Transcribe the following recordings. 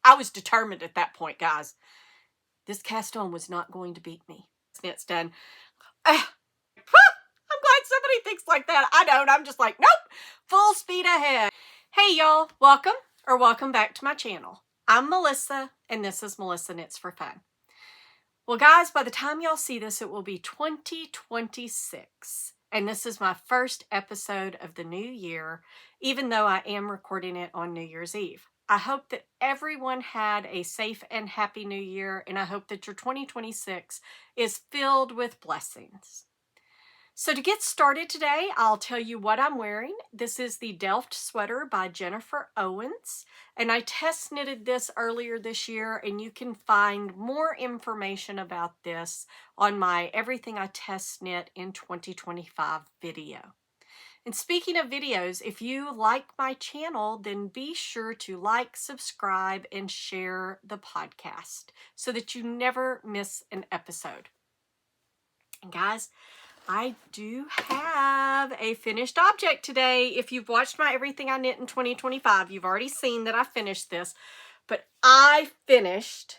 I was determined at that point, guys. This cast on was not going to beat me. It's done. I'm glad somebody thinks like that. I don't. I'm just like, nope, full speed ahead. Hey, y'all. Welcome back to my channel. I'm Melissa, and this is Melissa Knits for Fun. Well, guys, by the time y'all see this, it will be 2026. And this is my first episode of the new year, even though I am recording it on New Year's Eve. I hope that everyone had a safe and happy new year, and I hope that your 2026 is filled with blessings. So to get started today, I'll tell you what I'm wearing. This is the Delft sweater by Jennifer Owens, and I test knitted this earlier this year, and you can find more information about this on my Everything I Test Knit in 2025 video. And speaking of videos, if you like my channel, then be sure to like, subscribe, and share the podcast so that you never miss an episode. And guys, I do have a finished object today. If you've watched my Everything I Knit in 2025, you've already seen that I finished this. But I finished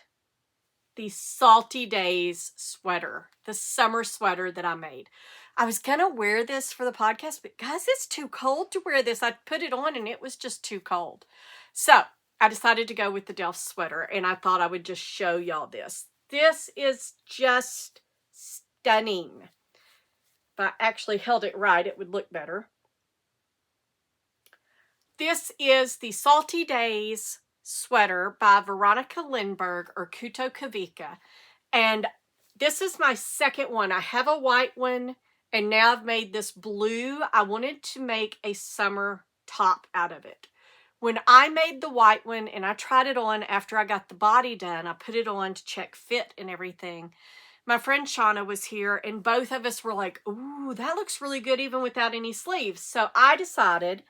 the Salty Days sweater, the summer sweater that I made. I was going to wear this for the podcast, but guys, it's too cold to wear this. I put it on and it was just too cold. So I decided to go with the Delft sweater, and I thought I would just show y'all this. This is just stunning. If I actually held it right, it would look better. This is the Salty Days sweater by Veronica Lindberg, or Kuto Kavika. And this is my second one. I have a white one, and now I've made this blue. I wanted to make a summer top out of it. When I made the white one, and I tried it on after I got the body done, I put it on to check fit and everything. My friend Shauna was here, and both of us were like, ooh, that looks really good even without any sleeves. So I decided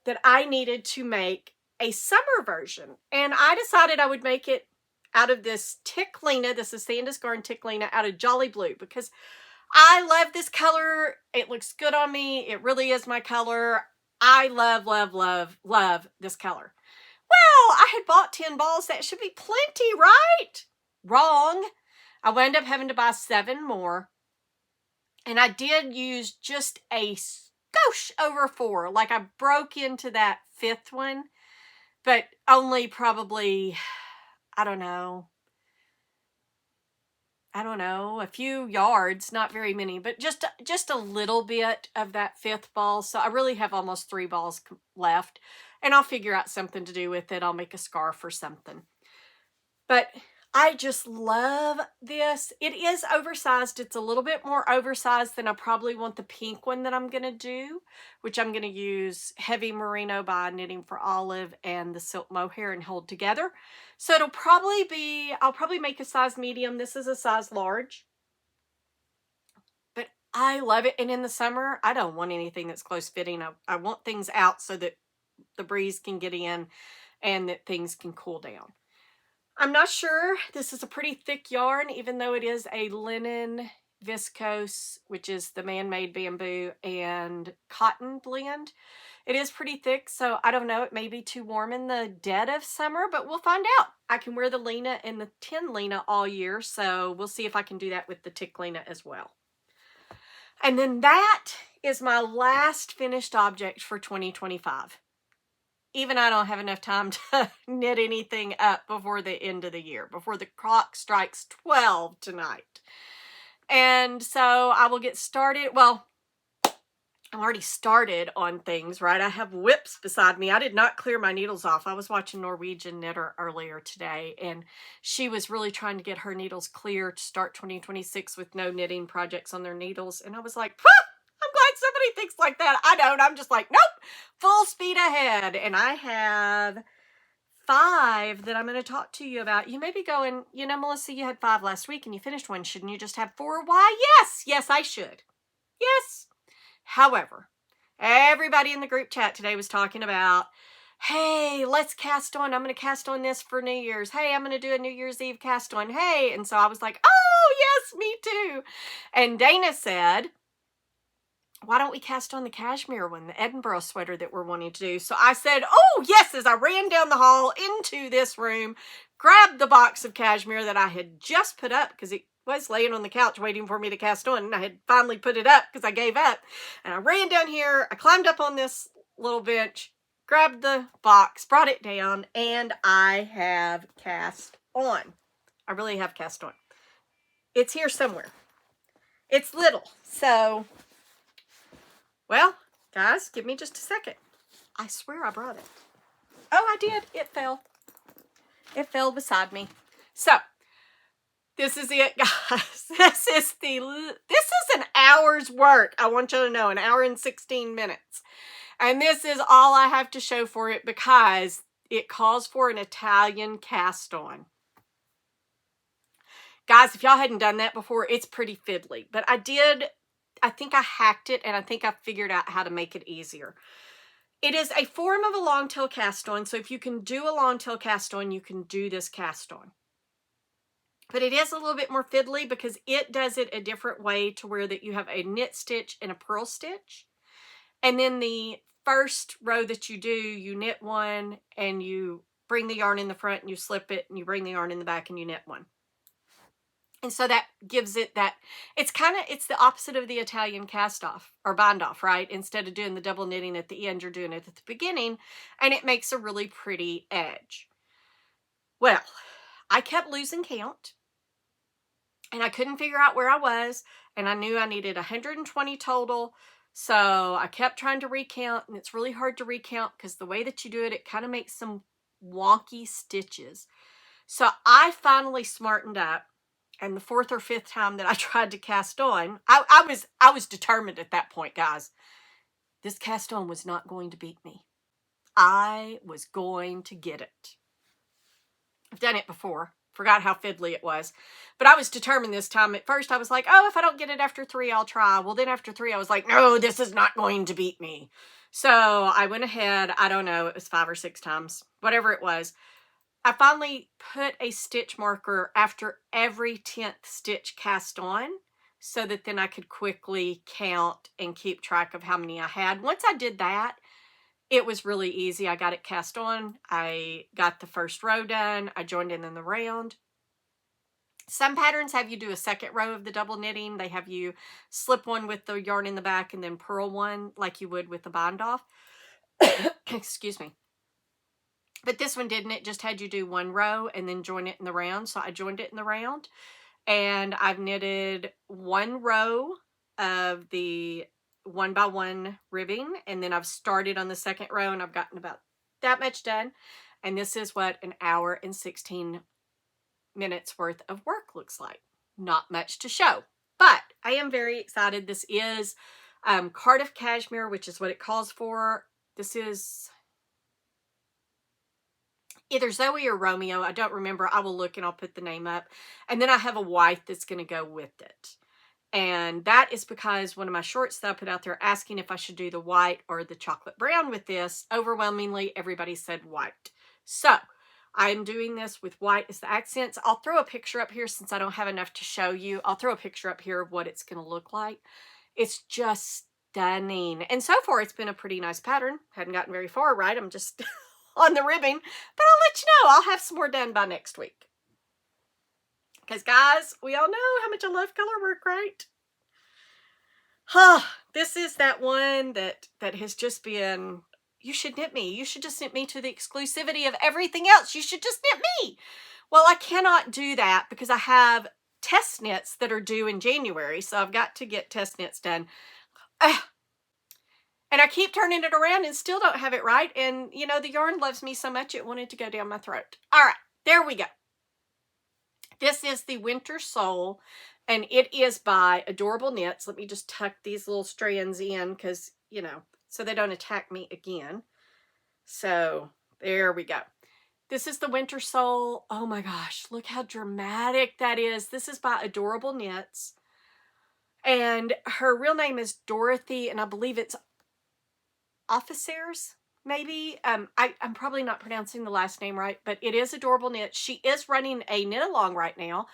that I needed to make a summer version. And I decided I would make it out of this Ticklina. This is Holst Garn Ticklina out of Jolly Blue, because I love this color. It looks good on me. It really is my color. I love, love, love, love this color. Well, I had bought 10 balls. That should be plenty, right? Wrong. I wound up having to buy 7 more, and I did use just a skosh over 4. Like, I broke into that 5th one, but only probably, I don't know, a few yards, not very many, but just a little bit of that 5th ball. So I really have almost 3 balls left, and I'll figure out something to do with it. I'll make a scarf or something. But I just love this. It is oversized. It's a little bit more oversized than I probably want the pink one that I'm going to do, which I'm going to use Heavy Merino by Knitting for Olive and the Silk Mohair and hold together. So it'll probably be, I'll probably make a size medium. This is a size large. But I love it. And in the summer, I don't want anything that's close fitting. I want things out so that the breeze can get in and that things can cool down. I'm not sure. This is a pretty thick yarn, even though it is a linen viscose, which is the man-made bamboo and cotton blend. It is pretty thick, so I don't know. It may be too warm in the dead of summer, but we'll find out. I can wear the Lena and the tin Lena all year, so we'll see if I can do that with the Tick Lena as well. And then that is my last finished object for 2025. Even I don't have enough time to knit anything up before the end of the year, before the clock strikes 12 tonight. And so I will get started. Well, I'm already started on things, right? I have whips beside me. I did not clear my needles off. I was watching Norwegian Knitter earlier today, and she was really trying to get her needles clear to start 2026 with no knitting projects on their needles. And I was like, I'm glad somebody thinks like that. I don't. I'm just like, nope, full speed ahead. And I have 5 that I'm going to talk to you about. You may be going, you know, Melissa, you had 5 last week and you finished one. Shouldn't you just have 4? Why? Yes, I should. Yes. However, everybody in the group chat today was talking about, hey, let's cast on. I'm going to cast on this for New Year's. Hey, I'm going to do a New Year's Eve cast on. Hey. And so I was like, oh, yes, me too. And Dana said, why don't we cast on the cashmere one, the Edinburgh sweater that we're wanting to do? So I said, oh yes, as I ran down the hall into this room, grabbed the box of cashmere that I had just put up because it was laying on the couch waiting for me to cast on, and I had finally put it up because I gave up. And I ran down here, I climbed up on this little bench, grabbed the box, brought it down, and I have cast on. I really have cast on. It's here somewhere. It's little, so... Well, guys, give me just a second. I swear I brought it. Oh, I did. It fell. It fell beside me. So, this is it, guys. This is an hour's work. I want you to know, an hour and 16 minutes. And this is all I have to show for it because it calls for an Italian cast on. Guys, if y'all hadn't done that before, it's pretty fiddly. But I think I hacked it, and I think I figured out how to make it easier. It is a form of a long tail cast on, so if you can do a long tail cast on, you can do this cast on. But it is a little bit more fiddly because it does it a different way to where that you have a knit stitch and a purl stitch. And then the first row that you do, you knit one, and you bring the yarn in the front, and you slip it, and you bring the yarn in the back, and you knit one. And so that gives it that, it's the opposite of the Italian cast off or bind off, right? Instead of doing the double knitting at the end, you're doing it at the beginning, and it makes a really pretty edge. Well, I kept losing count, and I couldn't figure out where I was, and I knew I needed 120 total, so I kept trying to recount, and it's really hard to recount because the way that you do it, it kind of makes some wonky stitches. So I finally smartened up. And the fourth or fifth time that I tried to cast on, I was determined at that point, guys. This cast on was not going to beat me. I was going to get it. I've done it before. Forgot how fiddly it was. But I was determined this time. At first, I was like, oh, if I don't get it after 3, I'll try. Well, then after 3, I was like, no, this is not going to beat me. So I went ahead. I don't know. It was 5 or 6 times. Whatever it was. I finally put a stitch marker after every 10th stitch cast on so that then I could quickly count and keep track of how many I had. Once I did that, it was really easy. I got it cast on. I got the first row done. I joined in the round. Some patterns have you do a second row of the double knitting. They have you slip one with the yarn in the back and then purl one like you would with the bind off. Excuse me. But this one didn't. It just had you do 1 row and then join it in the round. So I joined it in the round. And I've knitted 1 row of the 1x1 ribbing. And then I've started on the second row and I've gotten about that much done. And this is what an hour and 16 minutes worth of work looks like. Not much to show. But I am very excited. This is Cardiff Cashmere, which is what it calls for. This is... either Zoe or Romeo. I don't remember. I will look and I'll put the name up. And then I have a white that's going to go with it. And that is because one of my shorts that I put out there asking if I should do the white or the chocolate brown with this, overwhelmingly everybody said white. So I'm doing this with white as the accents. I'll throw a picture up here since I don't have enough to show you. I'll throw a picture up here of what it's going to look like. It's just stunning. And so far it's been a pretty nice pattern. Hadn't gotten very far, right? I'm just... on the ribbing, but I'll let you know. I'll have some more done by next week. Because, guys, we all know how much I love color work, right? This is that one that has just been, you should knit me. You should just knit me to the exclusivity of everything else. You should just knit me. Well, I cannot do that because I have test knits that are due in January, so I've got to get test knits done. And I keep turning it around and still don't have it right. And, you know, the yarn loves me so much it wanted to go down my throat. All right, there we go. This is the Wintersoul, and it is by Adorable Knits. Let me just tuck these little strands in because, you know, so they don't attack me again. So, there we go. This is the Wintersoul. Oh my gosh, look how dramatic that is. This is by Adorable Knits. And her real name is Dorothy, and I believe it's Officers. maybe. I'm probably not pronouncing the last name right, but it is Adorable Knit. She is running a knit along right now.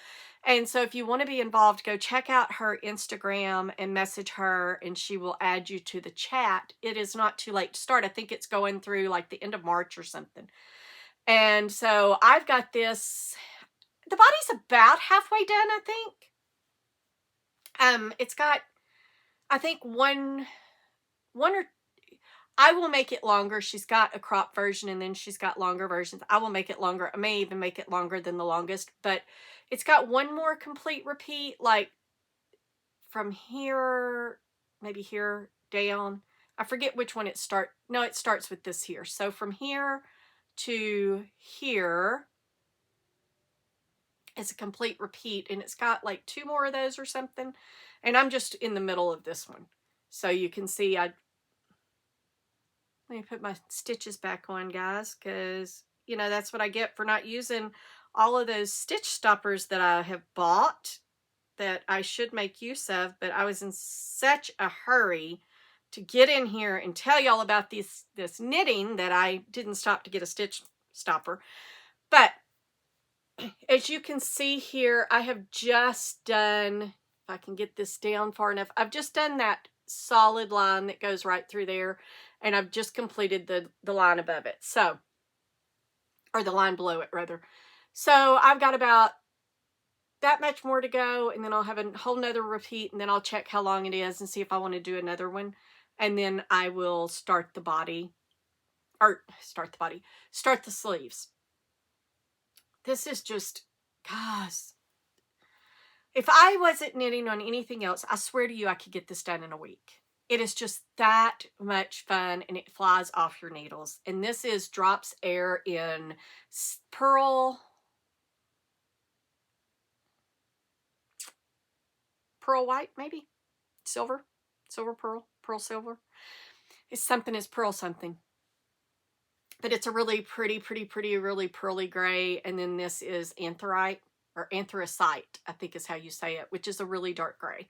And so if you want to be involved, go check out her Instagram and message her, and she will add you to the chat. It is not too late to start. I think it's going through like the end of March or something. And so I've got this, the body's about halfway done, I think. It's got, I think one or, I will make it longer. She's got a crop version and then she's got longer versions. I will make it longer. I may even make it longer than the longest, but it's got one more complete repeat, like from here, maybe here down. I forget which one it starts. No, it starts with this here. So from here to here is a complete repeat, and it's got like 2 more of those or something. And I'm just in the middle of this one. So you can see, let me put my stitches back on, guys, because, you know, that's what I get for not using all of those stitch stoppers that I have bought that I should make use of, but I was in such a hurry to get in here and tell y'all about this knitting that I didn't stop to get a stitch stopper. But as you can see here, I have just done, if I can get this down far enough, I've just done that solid line that goes right through there, and I've just completed the line above it. So, or the line below it rather. So I've got about that much more to go, and then I'll have a whole nother repeat, and then I'll check how long it is and see if I want to do another one. And then I will start the body, or start the sleeves. This is just, gosh, if I wasn't knitting on anything else, I swear to you, I could get this done in a week. It is just that much fun, and it flies off your needles. And this is Drops Air in pearl white, maybe silver pearl silver. It's something, is pearl something, but it's a really pretty, really pearly gray. And then this is anthrite, or anthracite, I think is how you say it, which is a really dark gray.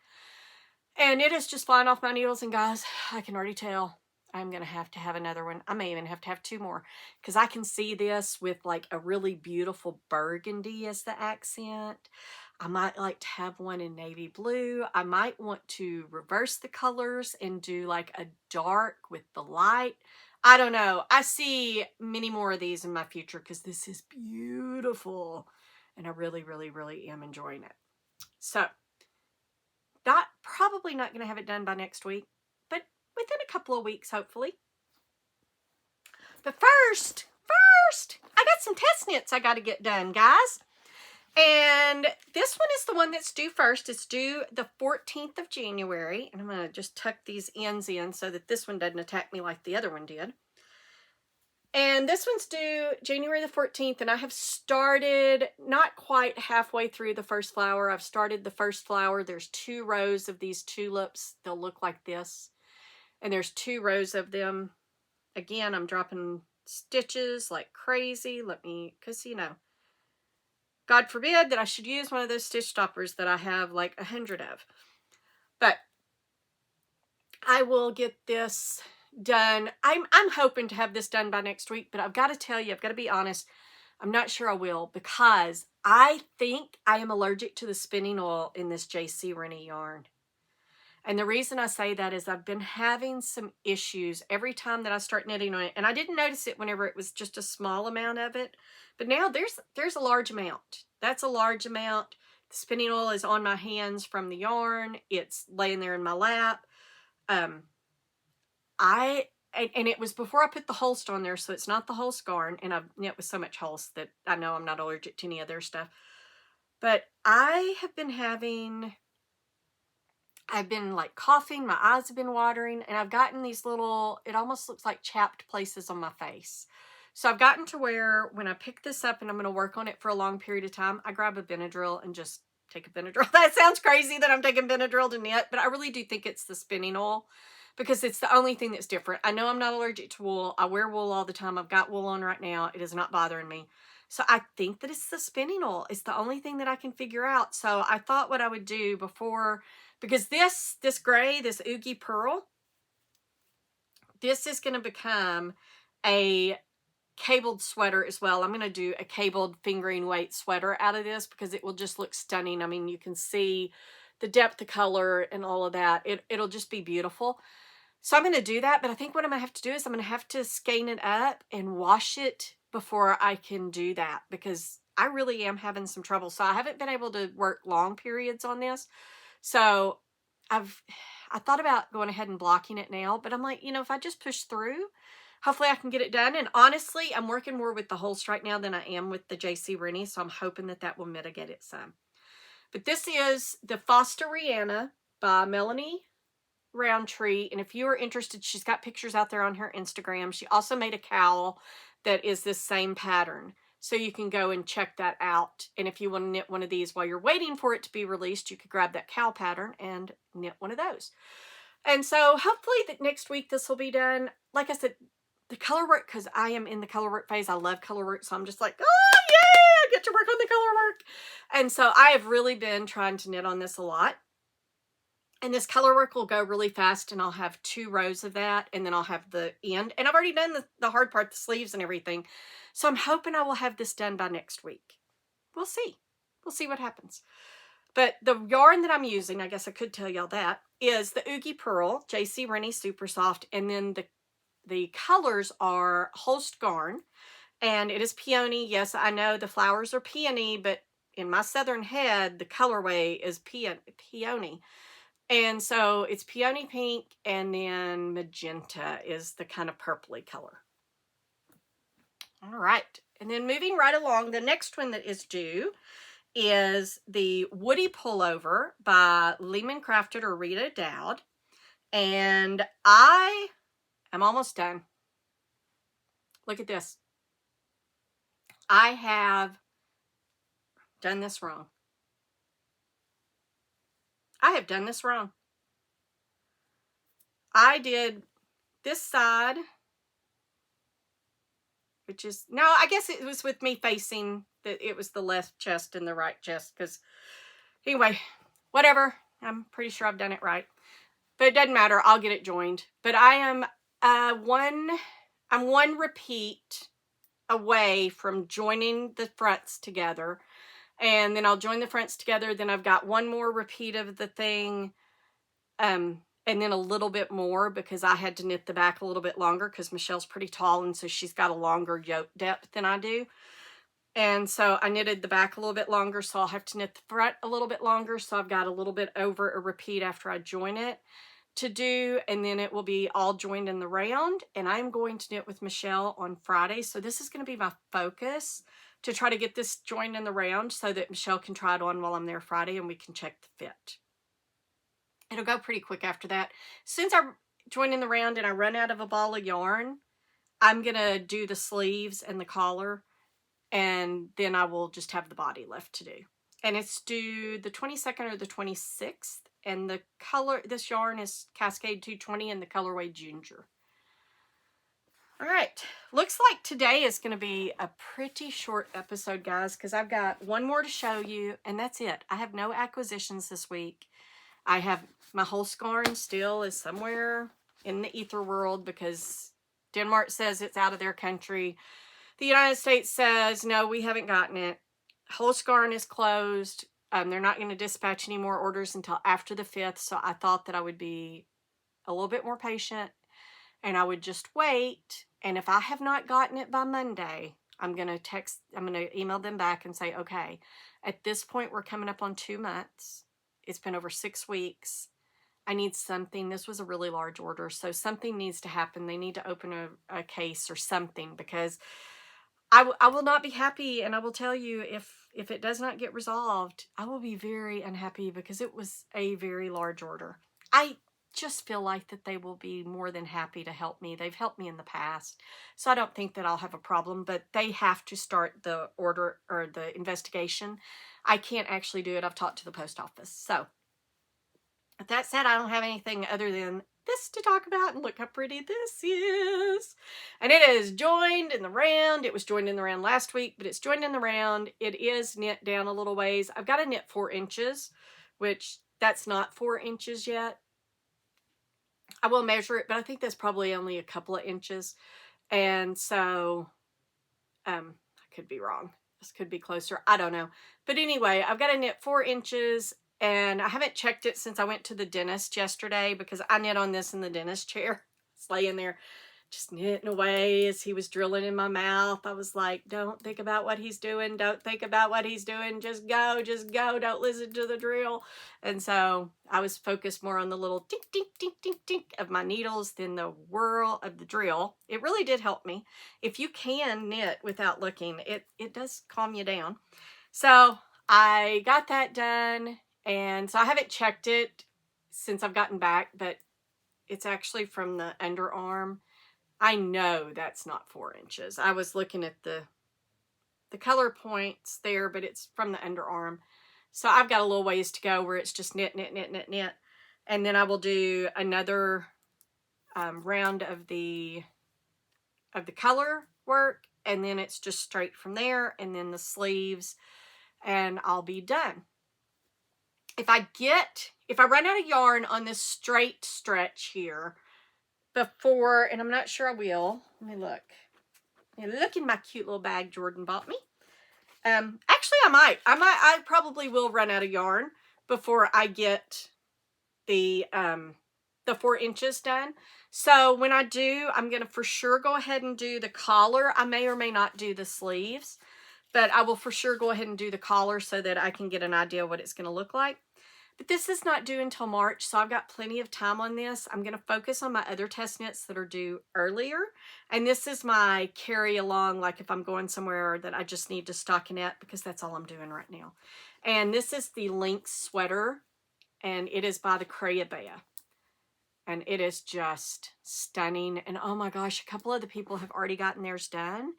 And it is just flying off my needles. And guys, I can already tell I'm going to have another one. I may even have to have 2 more, because I can see this with like a really beautiful burgundy as the accent. I might like to have one in navy blue. I might want to reverse the colors and do like a dark with the light. I don't know. I see many more of these in my future, because this is beautiful. And I really, really am enjoying it. So, probably not going to have it done by next week, but within a couple of weeks, hopefully. But first, I got some test knits I got to get done, guys. And this one is the one that's due first. It's due the 14th of January. And I'm going to just tuck these ends in so that this one doesn't attack me like the other one did. And this one's due January the 14th. And I have started not quite halfway through the first flower. I've started the first flower. There's 2 rows of these tulips. They'll look like this. And there's 2 rows of them. Again, I'm dropping stitches like crazy. Because, you know, God forbid that I should use one of those stitch stoppers that I have like 100 of. But I will get this done. I'm hoping to have this done by next week, but I've got to tell you, I've got to be honest, I'm not sure I will, because I think I am allergic to the spinning oil in this JC Rennie yarn. And the reason I say that is I've been having some issues every time that I start knitting on it. And I didn't notice it whenever it was just a small amount of it. But now there's a large amount. That's a large amount. The spinning oil is on my hands from the yarn. It's laying there in my lap. And it was before I put the Holst on there, so it's not the Holst Garn. And I've knit with so much Holst that I know I'm not allergic to any of their stuff. But I have been I've been like coughing, my eyes have been watering, and I've gotten these little, it almost looks like chapped places on my face. So I've gotten to where when I pick this up and I'm going to work on it for a long period of time, I grab a Benadryl and just take a Benadryl. That sounds crazy that I'm taking Benadryl to knit, but I really do think it's the spinning oil, because it's the only thing that's different. I know I'm not allergic to wool. I wear wool all the time. I've got wool on right now. It is not bothering me. So I think that it's the spinning oil. It's the only thing that I can figure out. So I thought what I would do before, because this gray, this Oogie Pearl, this is going to become a cabled sweater as well. I'm going to do a cabled fingering weight sweater out of this because it will just look stunning. I mean, you can see the depth of color and all of that. It'll just be beautiful. So I'm going to do that, but I think what I'm going to have to do is I'm going to have to skein it up and wash it before I can do that, because I really am having some trouble. So I haven't been able to work long periods on this. So I thought about going ahead and blocking it now, but I'm like, you know, if I just push through, hopefully I can get it done. And honestly, I'm working more with the Holst right now than I am with the JC Rennie, so I'm hoping that that will mitigate it some. But this is the Fosteriana by Melanie Roundtree, and if you are interested, she's got pictures out there on her Instagram. She also made a cowl that is this same pattern, so you can go and check that out. And if you want to knit one of these while you're waiting for it to be released, you could grab that cowl pattern and knit one of those. And so hopefully that next week this will be done. Like I said, the color work, because I am in the color work phase. I love color work, so I'm just like, oh yay, I get to work on the color work. And so I have really been trying to knit on this a lot. And this color work will go really fast, and I'll have 2 rows of that, and then I'll have the end. And I've already done the hard part, the sleeves and everything. So I'm hoping I will have this done by next week. We'll see. We'll see what happens. But the yarn that I'm using, I guess I could tell y'all that, is the Oogie Pearl, JC Rennie Super Soft, and then the colors are Holst Garn, and it is peony. Yes, I know the flowers are peony, but in my southern head, the colorway is peony. And so it's peony pink, and then magenta is the kind of purpley color. All right. And then moving right along, the next one that is due is the Woody Pullover by Lehman Crafted or Rita Dowd. And I am almost done. Look at this. I have done this wrong. I have done this wrong. I did this side, which is, no, I guess it was with me facing that it was the left chest and the right chest, because anyway, whatever. I'm pretty sure I've done it right, but it doesn't matter. I'll get it joined. But I am one repeat away from joining the fronts together. And then I'll join the fronts together. Then I've got one more repeat of the thing. And then a little bit more, because I had to knit the back a little bit longer, because Michelle's pretty tall, and so she's got a longer yoke depth than I do. And so I knitted the back a little bit longer, so I'll have to knit the front a little bit longer. So I've got a little bit over a repeat after I join it to do, and then it will be all joined in the round. And I'm going to knit with Michelle on Friday. So this is going to be my focus, to try to get this joined in the round so that Michelle can try it on while I'm there Friday, and we can check the fit. It'll go pretty quick after that. Since I join in the round and I run out of a ball of yarn, I'm going to do the sleeves and the collar, and then I will just have the body left to do. And it's due the 22nd or the 26th, and the color, this yarn is Cascade 220 and the colorway Ginger. All right, looks like today is going to be a pretty short episode, guys, because I've got one more to show you, and that's it. I have no acquisitions this week. I have my Holst Garn still is somewhere in the ether world, because Denmark says it's out of their country. The United States says, no, we haven't gotten it. Holst Garn is closed. They're not going to dispatch any more orders until after the 5th, so I thought that I would be a little bit more patient, and I would just wait. And if I have not gotten it by Monday, I'm going to email them back and say, okay, at this point, we're coming up on 2 months. It's been over 6 weeks. I need something. This was a really large order, so something needs to happen. They need to open a case or something, because I will not be happy. And I will tell you, if it does not get resolved, I will be very unhappy, because it was a very large order. I just feel like that they will be more than happy to help me. They've helped me in the past, so I don't think that I'll have a problem, but they have to start the order or the investigation. I can't actually do it. I've talked to the post office. So with that said, I don't have anything other than this to talk about, and look how pretty this is. And it is joined in the round. It was joined in the round last week, but it's joined in the round. It is knit down a little ways. I've got to knit 4 inches, which that's not 4 inches yet. I will measure it, but I think that's probably only a couple of inches. And so, I could be wrong. This could be closer. I don't know. But anyway, I've got to knit 4 inches, and I haven't checked it since I went to the dentist yesterday because I knit on this in the dentist chair. It's laying there just knitting away as he was drilling in my mouth. I was like, don't think about what he's doing. Don't think about what he's doing. Just go, just go. Don't listen to the drill. And so I was focused more on the little tink, tink, tink, tink, tink of my needles than the whirl of the drill. It really did help me. If you can knit without looking, it does calm you down. So I got that done. And so I haven't checked it since I've gotten back, but it's actually from the underarm. I know that's not 4 inches. I was looking at the color points there, but it's from the underarm. So I've got a little ways to go where it's just knit, knit, knit, knit, knit. And then I will do another round of the color work. And then it's just straight from there. And then the sleeves. And I'll be done. If I run out of yarn on this straight stretch here, before, and I'm not sure I will. Let me look. Look in my cute little bag Jordan bought me. Actually, I probably will run out of yarn before I get the 4 inches done. So when I do, I'm going to for sure go ahead and do the collar. I may or may not do the sleeves, but I will for sure go ahead and do the collar so that I can get an idea what it's going to look like. But this is not due until March, so I've got plenty of time on this. I'm going to focus on my other test knits that are due earlier. And this is my carry along, like if I'm going somewhere that I just need to stockinette, because that's all I'm doing right now. And this is the Lynx sweater, and it is by the Crayabea. And it is just stunning. And oh my gosh, a couple of the people have already gotten theirs done.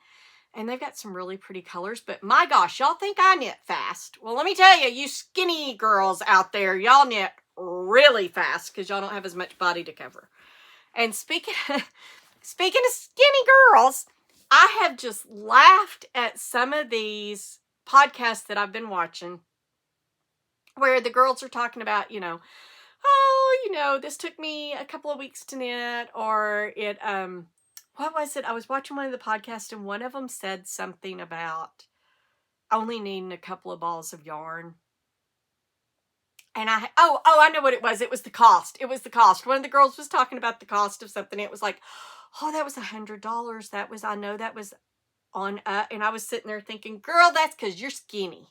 And they've got some really pretty colors. But my gosh, y'all think I knit fast. Well, let me tell you, you skinny girls out there, y'all knit really fast because y'all don't have as much body to cover. And speaking of skinny girls, I have just laughed at some of these podcasts that I've been watching where the girls are talking about, oh, this took me a couple of weeks to knit, or it, what was it? I was watching one of the podcasts and one of them said something about only needing a couple of balls of yarn. And I know what it was. It was the cost. It was the cost. One of the girls was talking about the cost of something. It was like, oh, that was $100. I know that was on, and I was sitting there thinking, girl, that's because you're skinny.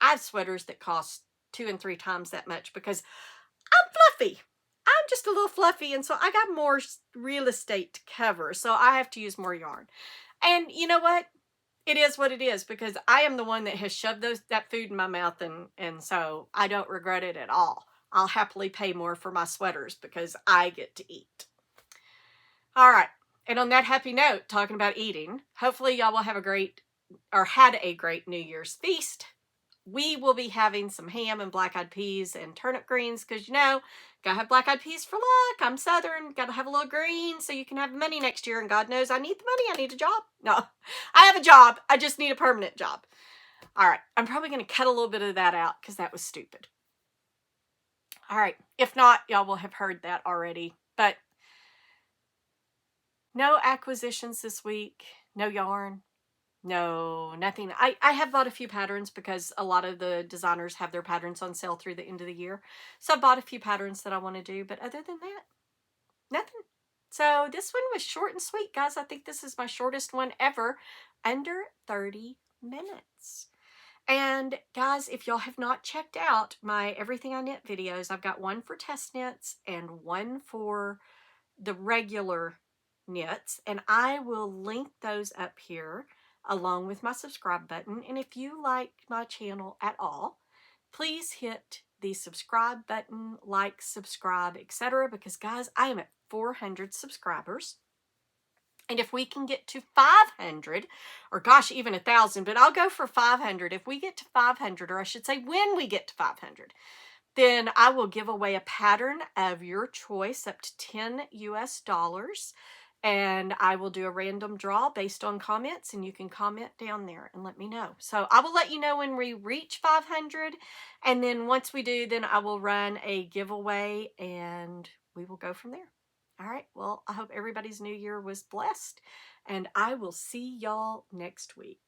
I have sweaters that cost 2 and 3 times that much because I'm fluffy. I'm just a little fluffy, and so I got more real estate to cover, so I have to use more yarn. And you know what? It is what it is, because I am the one that has shoved that food in my mouth, and so I don't regret it at all. I'll happily pay more for my sweaters because I get to eat. All right, and on that happy note, talking about eating, hopefully y'all will have had a great New Year's feast. We will be having some ham and black-eyed peas and turnip greens because, gotta have black-eyed peas for luck. I'm Southern. Gotta have a little green so you can have money next year. And God knows I need the money. I need a job. No, I have a job. I just need a permanent job. All right. I'm probably going to cut a little bit of that out because that was stupid. All right. If not, y'all will have heard that already. But no acquisitions this week. No yarn. No, nothing. I have bought a few patterns because a lot of the designers have their patterns on sale through the end of the year. So I bought a few patterns that I want to do, but other than that, nothing. So this one was short and sweet, guys. I think this is my shortest one ever, under 30 minutes. And guys, if y'all have not checked out my Everything I Knit videos, I've got one for test knits and one for the regular knits, and I will link those up here along with my subscribe button. And if you like my channel at all, please hit the subscribe button, like, subscribe, etc. Because guys, I am at 400 subscribers. And if we can get to 500, or gosh, even 1,000, but I'll go for 500. If we get to 500, or I should say when we get to 500, then I will give away a pattern of your choice up to $10 US. And I will do a random draw based on comments, and you can comment down there and let me know. So I will let you know when we reach 500. And then once we do, then I will run a giveaway and we will go from there. All right, well, I hope everybody's new year was blessed, and I will see y'all next week.